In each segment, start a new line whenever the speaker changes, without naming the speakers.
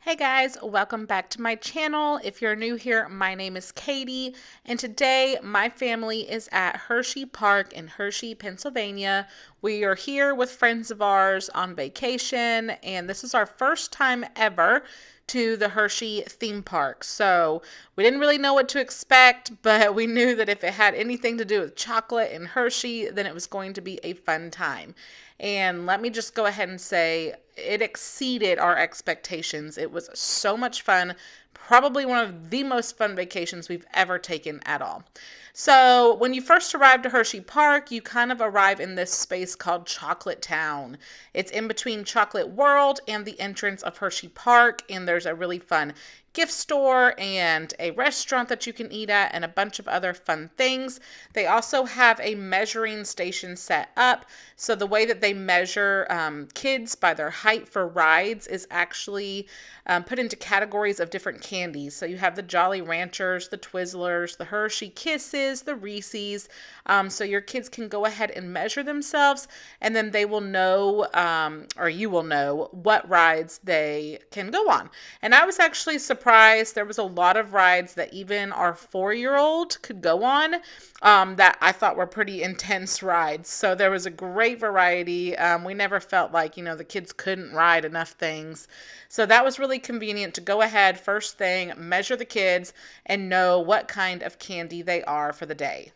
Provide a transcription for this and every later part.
Hey guys, welcome back to my channel. If you're new here, my name is Katie, and today my family is at Hersheypark in Hershey, Pennsylvania. We are here with friends of ours on vacation, and this is our first time ever to the Hershey theme park. So we didn't really know what to expect, but we knew that if it had anything to do with chocolate and Hershey, then it was going to be a fun time. And let me just go ahead and say it exceeded our expectations. It was so much fun. Probably one of the most fun vacations we've ever taken at all. So when you first arrive to Hersheypark, you kind of arrive in this space called Chocolate Town. It's in between Chocolate World and the entrance of Hersheypark, and there's a really fun gift store and a restaurant that you can eat at and a bunch of other fun things. They also have a measuring station set up. So the way that they measure kids by their height for rides is actually put into categories of different candies. So you have the Jolly Ranchers, the Twizzlers, the Hershey Kisses, the Reese's. So your kids can go ahead and measure themselves, and then they will know, or you will know, what rides they can go on. And I was actually surprised. There was a lot of rides that even our 4-year-old could go on that I thought were pretty intense rides. So there was a great variety. We never felt like, the kids couldn't ride enough things. So that was really convenient to go ahead first thing, measure the kids, and know what kind of candy they are for the day.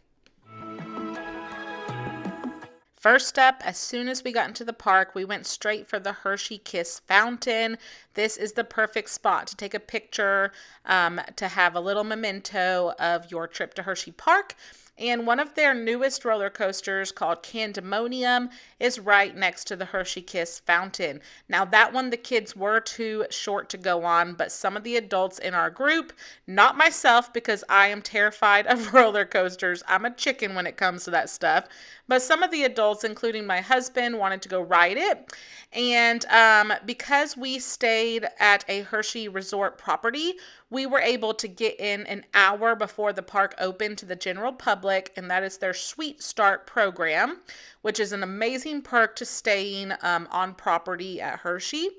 First up, as soon as we got into the park, we went straight for the Hershey Kiss fountain. This is the perfect spot to take a picture, to have a little memento of your trip to Hersheypark. And one of their newest roller coasters, called Candemonium, is right next to the Hershey Kiss fountain. Now, that one the kids were too short to go on, but some of the adults in our group, not myself because I am terrified of roller coasters. I'm a chicken when it comes to that stuff. But some of the adults, including my husband, wanted to go ride it. And because we stayed at a Hershey Resort property, we were able to get in an hour before the park opened to the general public, and that is their Sweet Start program, which is an amazing perk to staying on property at Hershey.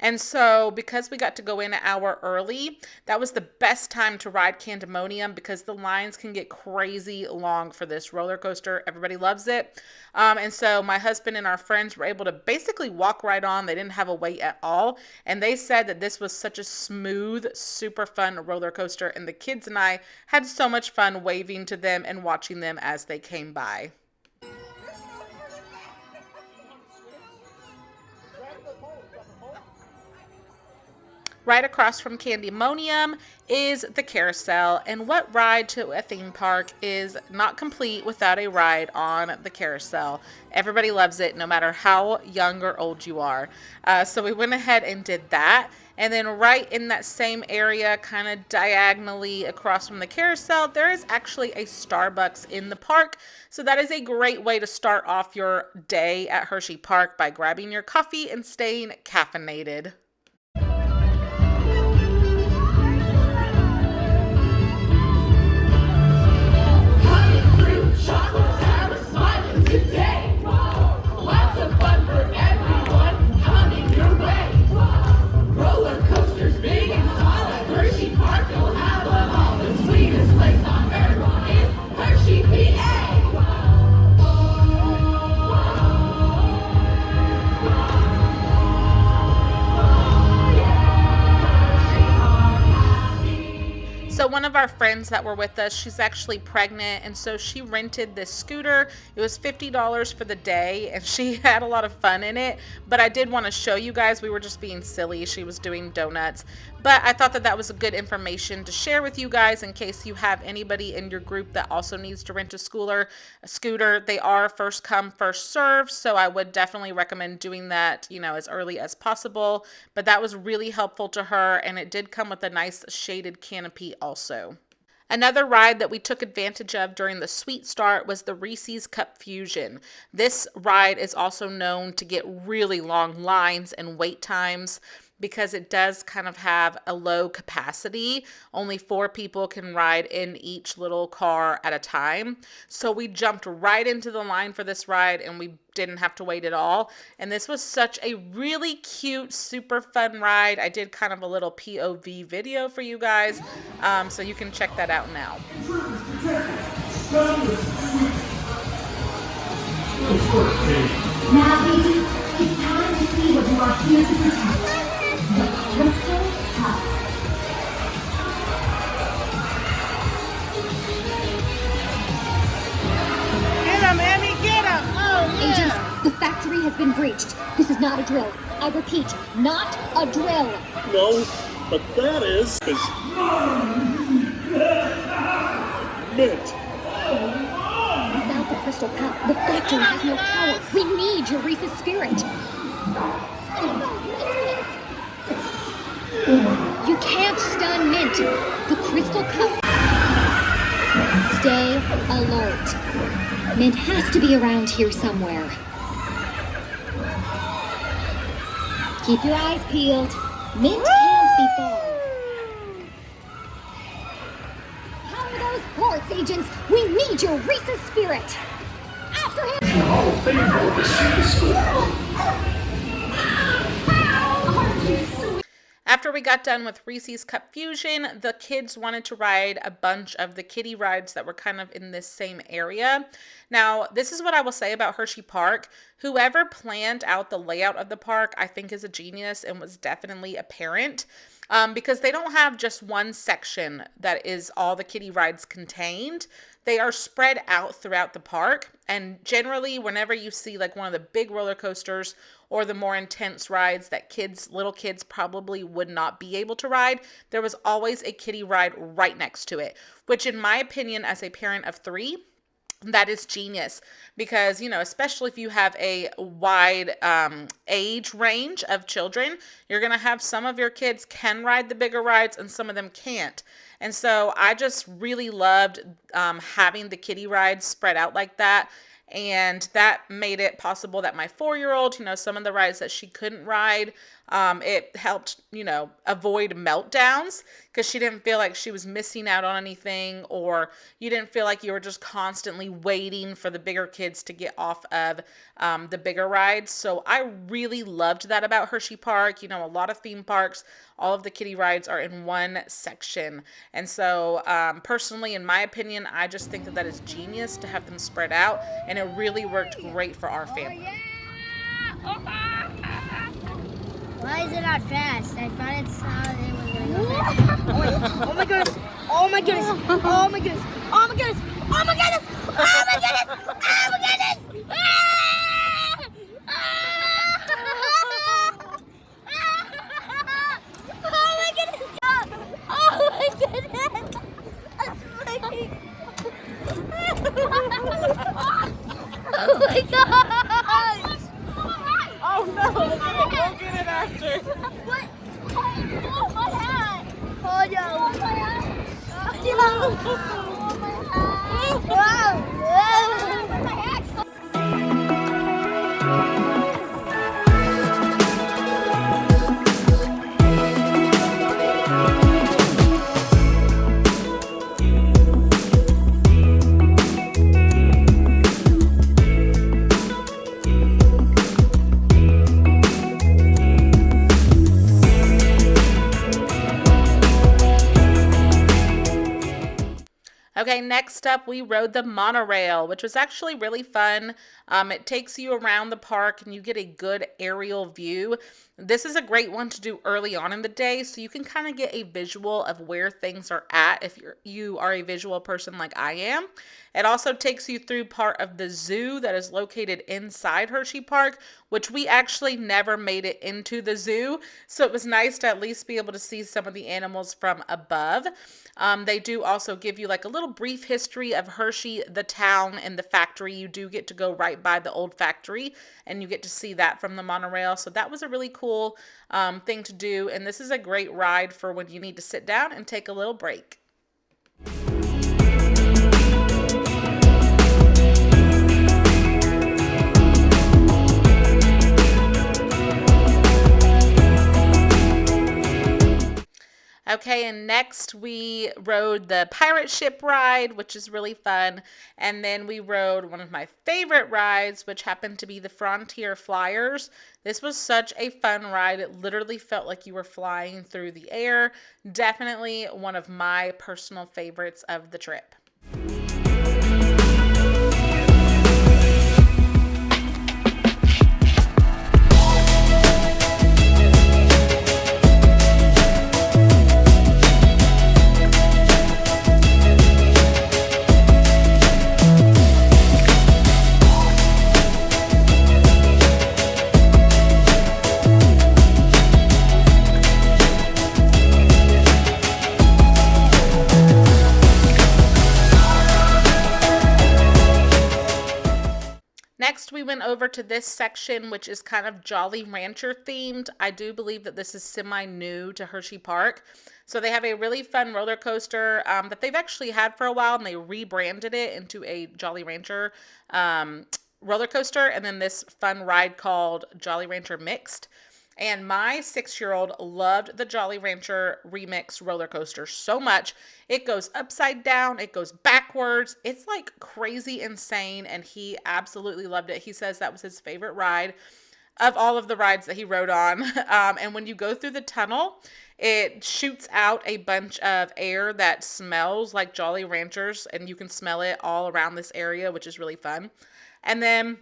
And so because we got to go in an hour early, that was the best time to ride Candemonium because the lines can get crazy long for this roller coaster. Everybody loves it. And so my husband and our friends were able to basically walk right on. They didn't have a wait at all. And they said that this was such a smooth, super fun roller coaster. And the kids and I had so much fun waving to them and watching them as they came by. Right across from Candemonium is the carousel, and what ride to a theme park is not complete without a ride on the carousel? Everybody loves it, no matter how young or old you are. So we went ahead and did that, and then right in that same area, kind of diagonally across from the carousel, there is actually a Starbucks in the park. So that is a great way to start off your day at Hersheypark by grabbing your coffee and staying caffeinated. So one of our friends that were with us, she's actually pregnant, and so she rented this scooter. It was $50 for the day, and she had a lot of fun in it, but I did want to show you guys. We were just being silly. She was doing donuts, but I thought that that was a good information to share with you guys in case you have anybody in your group that also needs to rent a scooter. They are first come, first serve, so I would definitely recommend doing that, as early as possible, but that was really helpful to her, and it did come with a nice shaded canopy also. Another ride that we took advantage of during the Sweet Start was the Reese's Cup Fusion. This ride is also known to get really long lines and wait times, because it does kind of have a low capacity. Only 4 people can ride in each little car at a time. So we jumped right into the line for this ride and we didn't have to wait at all. And this was such a really cute, super fun ride. I did kind of a little POV video for you guys, so you can check that out now.
Now, babies, it's time to see what you are here to protect. The Crystal Cup.
Get him, Emmy, get him! Oh, yeah.
Agents, the factory has been breached. This is not a drill. I repeat, not a drill.
No, but that is mint.
Without the Crystal Cup, the factory has no power. We need your Reese's spirit. You can't stun Mint. The Crystal Cup. Stay alert. Mint has to be around here somewhere. Keep your eyes peeled. Mint can't be far. How are those ports, agents? We need your Reese's spirit. After him.
Hall of Fame will receive the score.
After we got done with Reese's Cup Fusion, the kids wanted to ride a bunch of the kiddie rides that were kind of in this same area. Now, this is what I will say about Hersheypark. Whoever planned out the layout of the park, I think, is a genius and was definitely a parent. Because they don't have just one section that is all the kiddie rides contained. They are spread out throughout the park. And generally, whenever you see like one of the big roller coasters or the more intense rides that little kids probably would not be able to ride, there was always a kiddie ride right next to it, which in my opinion, as a parent of 3, that is genius because, especially if you have a wide age range of children, you're going to have some of your kids can ride the bigger rides and some of them can't. And so I just really loved having the kiddie rides spread out like that. And that made it possible that my 4-year-old, some of the rides that she couldn't ride, it helped, avoid meltdowns because she didn't feel like she was missing out on anything, or you didn't feel like you were just constantly waiting for the bigger kids to get off of the bigger rides. So I really loved that about Hersheypark. A lot of theme parks, all of the kiddie rides are in one section. And so personally, in my opinion, I just think that is genius to have them spread out, and it really worked great for our family.
Why is it not fast? I thought it sounded it was gonna go fast. Oh, wait. Oh my goodness! Oh my goodness! Oh my goodness! Oh my goodness! Oh my goodness! Oh my goodness! Oh my goodness! Ah! Oh my goodness! Oh my goodness! Oh my god!
Oh no, we'll get it after.
What? Oh, my hat! Oh no! Oh, my hat! Oh no! Oh, my hat! Whoa! My hat!
Okay, next up, we rode the monorail, which was actually really fun. It takes you around the park and you get a good aerial view. This is a great one to do early on in the day, so you can kind of get a visual of where things are at if you are a visual person like I am. It also takes you through part of the zoo that is located inside Hersheypark, which we actually never made it into the zoo, so it was nice to at least be able to see some of the animals from above. They do also give you like a little brief history of Hershey, the town, and the factory. You do get to go right by the old factory, and you get to see that from the monorail. So that was a really cool thing to do, and this is a great ride for when you need to sit down and take a little break. Okay, and next we rode the pirate ship ride, which is really fun. And then we rode one of my favorite rides, which happened to be the Frontier Flyers. This was such a fun ride. It literally felt like you were flying through the air. Definitely one of my personal favorites of the trip. Next, we went over to this section, which is kind of Jolly Rancher themed. I do believe that this is semi-new to Hersheypark. So they have a really fun roller coaster that they've actually had for a while, and they rebranded it into a Jolly Rancher roller coaster, and then this fun ride called Jolly Rancher Mixed. And my 6-year-old loved the Jolly Rancher Remix roller coaster so much. It goes upside down, it goes backwards. It's like crazy insane, and he absolutely loved it. He says that was his favorite ride of all of the rides that he rode on. And when you go through the tunnel, it shoots out a bunch of air that smells like Jolly Ranchers, and you can smell it all around this area, which is really fun. And then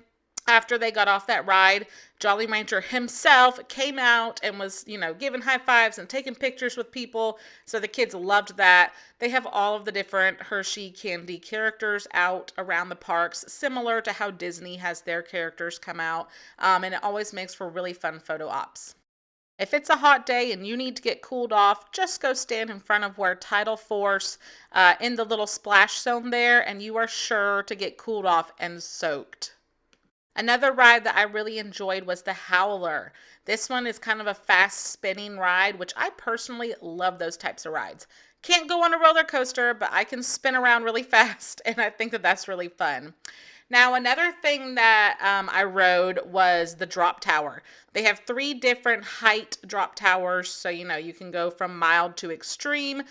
after they got off that ride, Jolly Rancher himself came out and was, giving high fives and taking pictures with people. So the kids loved that. They have all of the different Hershey candy characters out around the parks, similar to how Disney has their characters come out. And it always makes for really fun photo ops. If it's a hot day and you need to get cooled off, just go stand in front of where Tidal Force in the little splash zone there, and you are sure to get cooled off and soaked. Another ride that I really enjoyed was the Howler. This one is kind of a fast spinning ride, which I personally love those types of rides. Can't go on a roller coaster, but I can spin around really fast, and I think that that's really fun. Now, another thing that I rode was the drop tower. They have 3 different height drop towers, so you can go from mild to extreme.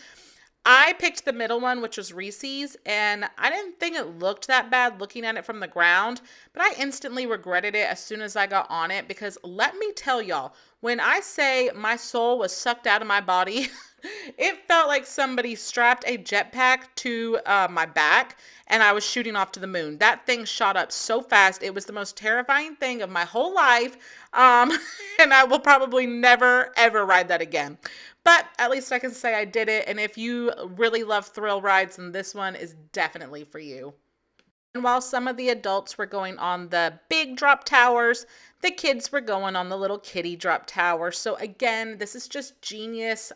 I picked the middle one, which was Reese's, and I didn't think it looked that bad looking at it from the ground, but I instantly regretted it as soon as I got on it, because let me tell y'all, when I say my soul was sucked out of my body, it felt like somebody strapped a jetpack to my back and I was shooting off to the moon. That thing shot up so fast. It was the most terrifying thing of my whole life, and I will probably never, ever ride that again. But at least I can say I did it, and if you really love thrill rides, then this one is definitely for you. And while some of the adults were going on the big drop towers, the kids were going on the little kiddie drop tower. So again, this is just genius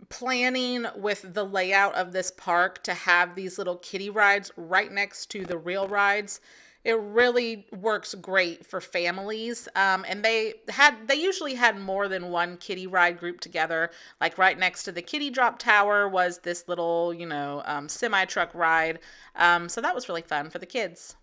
planning with the layout of this park to have these little kiddie rides right next to the real rides. It really works great for families, and they usually had more than one kiddie ride group together. Like right next to the kiddie drop tower was this little, semi truck ride. So that was really fun for the kids.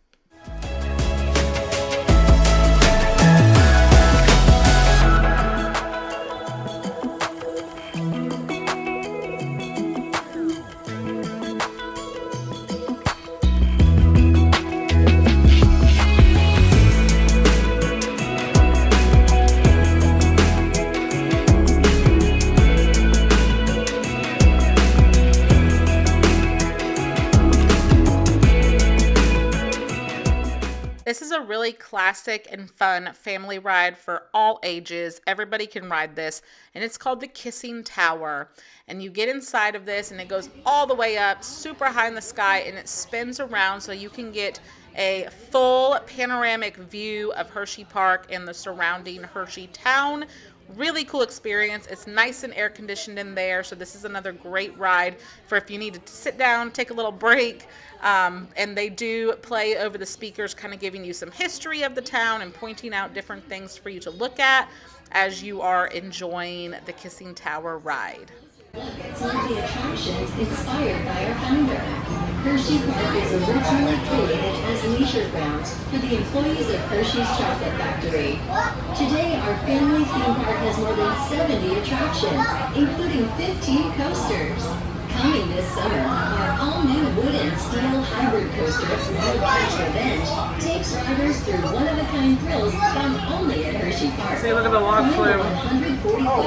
This is a really classic and fun family ride for all ages. Everybody can ride this, and it's called the Kissing Tower. And you get inside of this, and it goes all the way up, super high in the sky, and it spins around so you can get a full panoramic view of Hersheypark and the surrounding Hershey town. Really cool experience. It's nice and air conditioned in there, so this is another great ride for if you need to sit down, take a little break. And they do play over the speakers, kind of giving you some history of the town and pointing out different things for you to look at as you are enjoying the Kissing Tower ride.
Look at some of the attractions inspired by our founder. Hersheypark was originally created as leisure grounds for the employees of Hershey's Chocolate Factory. Today, our family theme park has more than 70 attractions, including 15 coasters. Coming this summer, our all-new wood and steel hybrid coaster, Road Catch Revenge, takes riders through one-of-a-kind thrills found only at Hersheypark.
See, look at the log flume.
140 foot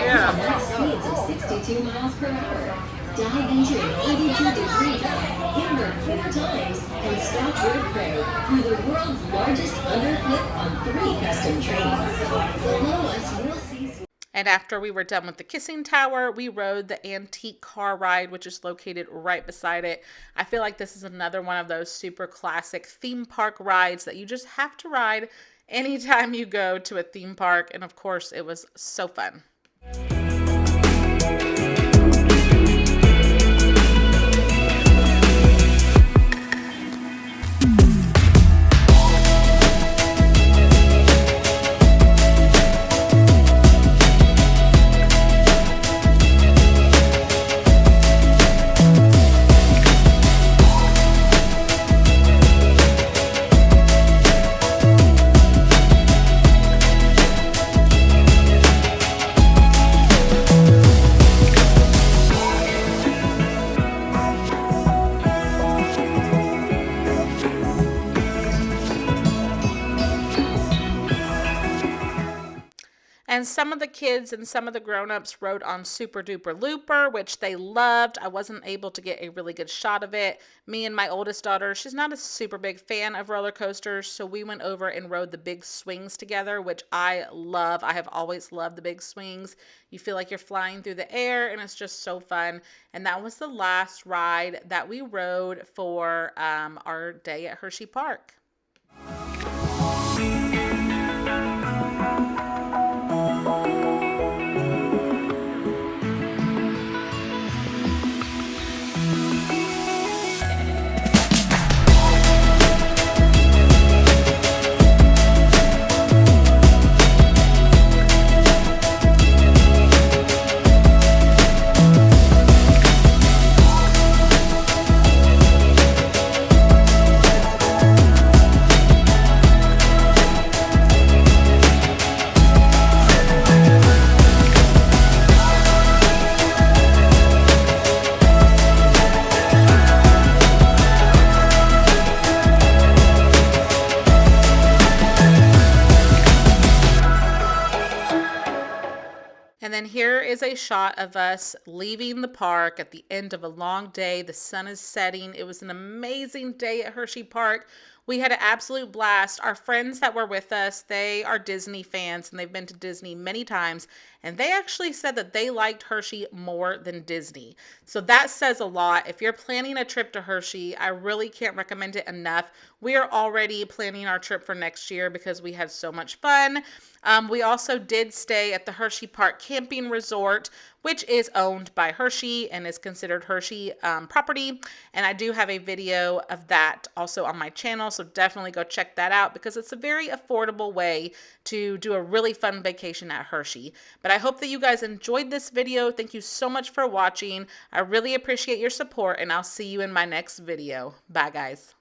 Yeah.
max speeds of 62 miles per hour. Dive into an 82-degree dive, invert 4 times, and stop your prey through the world's largest underflip on 3 custom trains. Below us, we'll see.
And after we were done with the Kissing Tower, we rode the antique car ride, which is located right beside it. I feel like this is another one of those super classic theme park rides that you just have to ride anytime you go to a theme park. And of course, it was so fun. And some of the kids and some of the grown-ups rode on Super Duper Looper, which they loved. I wasn't able to get a really good shot of it. Me and my oldest daughter, she's not a super big fan of roller coasters, so we went over and rode the big swings together, which I love. I have always loved the big swings. You feel like you're flying through the air, and it's just so fun. And that was the last ride that we rode for our day at Hersheypark. And then here is a shot of us leaving the park at the end of a long day. The sun is setting. It was an amazing day at Hersheypark. We had an absolute blast. Our friends that were with us, they are Disney fans and they've been to Disney many times. And they actually said that they liked Hershey more than Disney. So that says a lot. If you're planning a trip to Hershey, I really can't recommend it enough. We are already planning our trip for next year because we had so much fun. We also did stay at the Hersheypark Camping Resort, which is owned by Hershey and is considered Hershey property. And I do have a video of that also on my channel, so definitely go check that out because it's a very affordable way to do a really fun vacation at Hershey. But I hope that you guys enjoyed this video. Thank you so much for watching. I really appreciate your support, and I'll see you in my next video. Bye, guys.